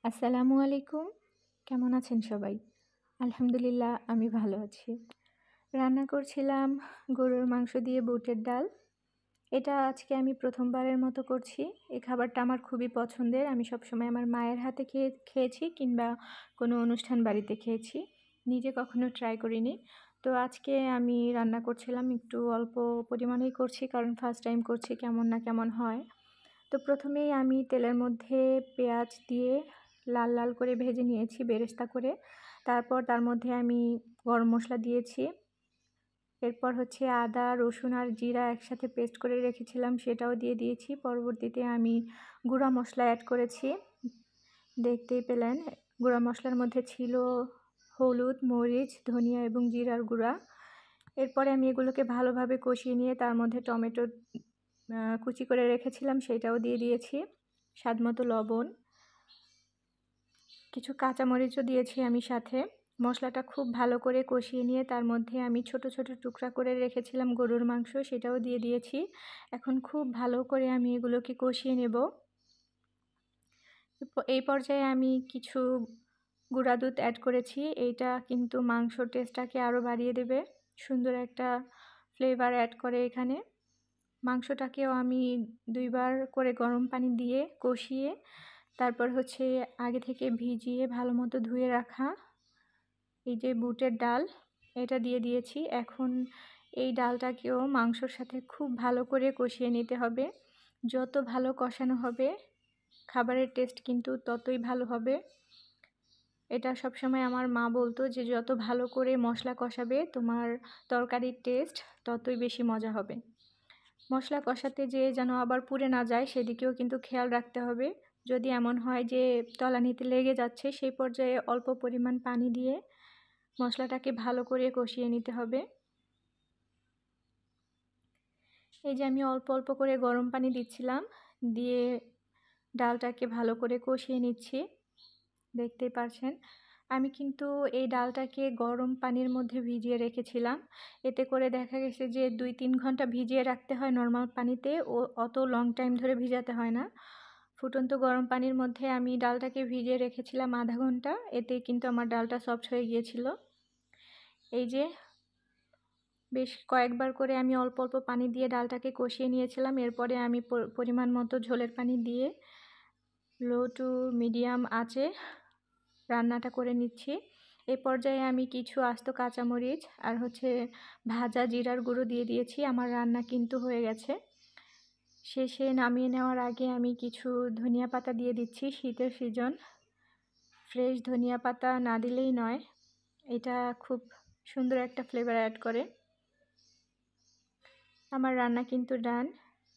আসসালামু আলাইকুম। কেমন আছেন সবাই? আলহামদুলিল্লাহ আমি ভালো আছি। রান্না করছিলাম গরুর মাংস দিয়ে বুটের ডাল। এটা আজকে আমি ১ম বারের মতো করছি। এই খাবারটা আমার খুবই পছন্দের। আমি সবসময় আমার মায়ের হাতে খেয়েছি কিংবা কোনো অনুষ্ঠান বাড়িতে খেয়েছি। নিজে কখনো ট্রাই করিনি। তো আজকে আমি রান্না করছিলাম একটু অল্প পরিমাণেই করছি কারণ ফার্স্ট টাইম করছি কেমন না কেমন হয়। তো প্রথমেই আমি তেলের মধ্যে পেঁয়াজ দিয়ে লাল লাল করে ভেজে নিয়েছি বেরেস্তা করে। তারপর তার মধ্যে আমি গরম মশলা দিয়েছি। এরপর হচ্ছে আদা, রসুন আর জিরা একসাথে পেস্ট করে রেখেছিলাম সেটাও দিয়ে দিয়েছি। পরবর্তীতে আমি গুঁড়া মশলা অ্যাড করেছি। দেখতেই পেলেন গুঁড়া মশলার মধ্যে ছিল হলুদ, মরিচ, ধনিয়া এবং জিরার গুঁড়া। এরপরে আমি এগুলোকে ভালোভাবে কষিয়ে নিয়ে তার মধ্যে টমেটো কুচি করে রেখেছিলাম সেটাও দিয়ে দিয়েছি। স্বাদমতো লবণ, কিছু কাঁচামরিচও দিয়েছি আমি সাথে। মশলাটা খুব ভালো করে কষিয়ে নিয়ে তার মধ্যে আমি ছোট ছোট টুকরা করে রেখেছিলাম গরুর মাংস সেটাও দিয়ে দিয়েছি। এখন খুব ভালো করে আমি এগুলোকে কষিয়ে নেব। এই পর্যায়ে আমি কিছু গুঁড়া দুধ অ্যাড করেছি। এইটা কিন্তু মাংসর টেস্টটাকে আরও বাড়িয়ে দেবে, সুন্দর একটা ফ্লেভার অ্যাড করে এখানে। মাংসটাকেও আমি ২ বার করে গরম পানি দিয়ে কষিয়ে তারপর হচ্ছে আগে থেকে ভিজিয়ে ভালো মতো ধুয়ে রাখা এই যে বুটের ডাল এটা দিয়ে দিয়েছি। এখন এই ডালটাকেও মাংসর সাথে খুব ভালো করে কষিয়ে নিতে হবে। যত ভালো কষানো হবে খাবারের টেস্ট কিন্তু ততই ভালো হবে। এটা সবসময় আমার মা বলতো যে যত ভালো করে মশলা কষাবে তোমার তরকারির টেস্ট ততই বেশি মজা হবে। মশলা কষাতে যেয়ে যেন আবার পুড়ে না যায় সেদিকেও কিন্তু খেয়াল রাখতে হবে। যদি এমন হয় যে তলানিতে লেগে যাচ্ছে সেই পর্যায়ে অল্প পরিমাণ পানি দিয়ে মশলাটাকে ভালো করে কষিয়ে নিতে হবে। এই যে আমি অল্প অল্প করে গরম পানি দিচ্ছিলাম, দিয়ে ডালটাকে ভালো করে কষিয়ে নিচ্ছি। দেখতেই পারছেন আমি কিন্তু এই ডালটাকে গরম পানির মধ্যে ভিজিয়ে রেখেছিলাম। এতে করে দেখা গেছে যে ২-৩ ঘন্টা ভিজিয়ে রাখতে হয় নর্মাল পানিতে, অত লং টাইম ধরে ভিজাতে হয় না। ফুটন্ত গরম পানির মধ্যে আমি ডালটাকে ভিজিয়ে রেখেছিলাম আধা ঘন্টা, এতে কিন্তু আমার ডালটা সফট হয়ে গিয়েছিল। এই যে বেশ কয়েকবার করে আমি অল্প অল্প পানি দিয়ে ডালটাকে কষিয়ে নিয়েছিলাম। এরপরে আমি পরিমাণ মতো ঝোলের পানি দিয়ে লো টু মিডিয়াম আঁচে রান্নাটা করে নিচ্ছি। এই পর্যায়ে আমি কিছু আস্ত কাঁচামরিচ আর হচ্ছে ভাজা জিরার গুঁড়ো দিয়ে দিয়েছি। আমার রান্না কিন্তু হয়ে গেছে। শেষে নামিয়ে নেওয়ার আগে আমি কিছু ধনিয়া পাতা দিয়ে দিচ্ছি। শীতের সিজন, ফ্রেশ ধনিয়া পাতা না দিলেই নয়। এটা খুব সুন্দর একটা ফ্লেভার অ্যাড করে। আমার রান্না কিন্তু ডান।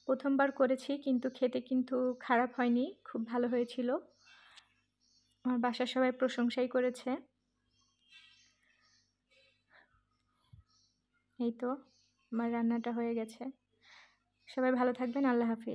প্রথমবার করেছি কিন্তু খেতে কিন্তু খারাপ হয়নি, খুব ভালো হয়েছিল। আমার বাসার সবাই প্রশংসাই করেছে। এই তো আমার রান্নাটা হয়ে গেছে। সবাই ভালো থাকবেন। আল্লাহ হাফেজ।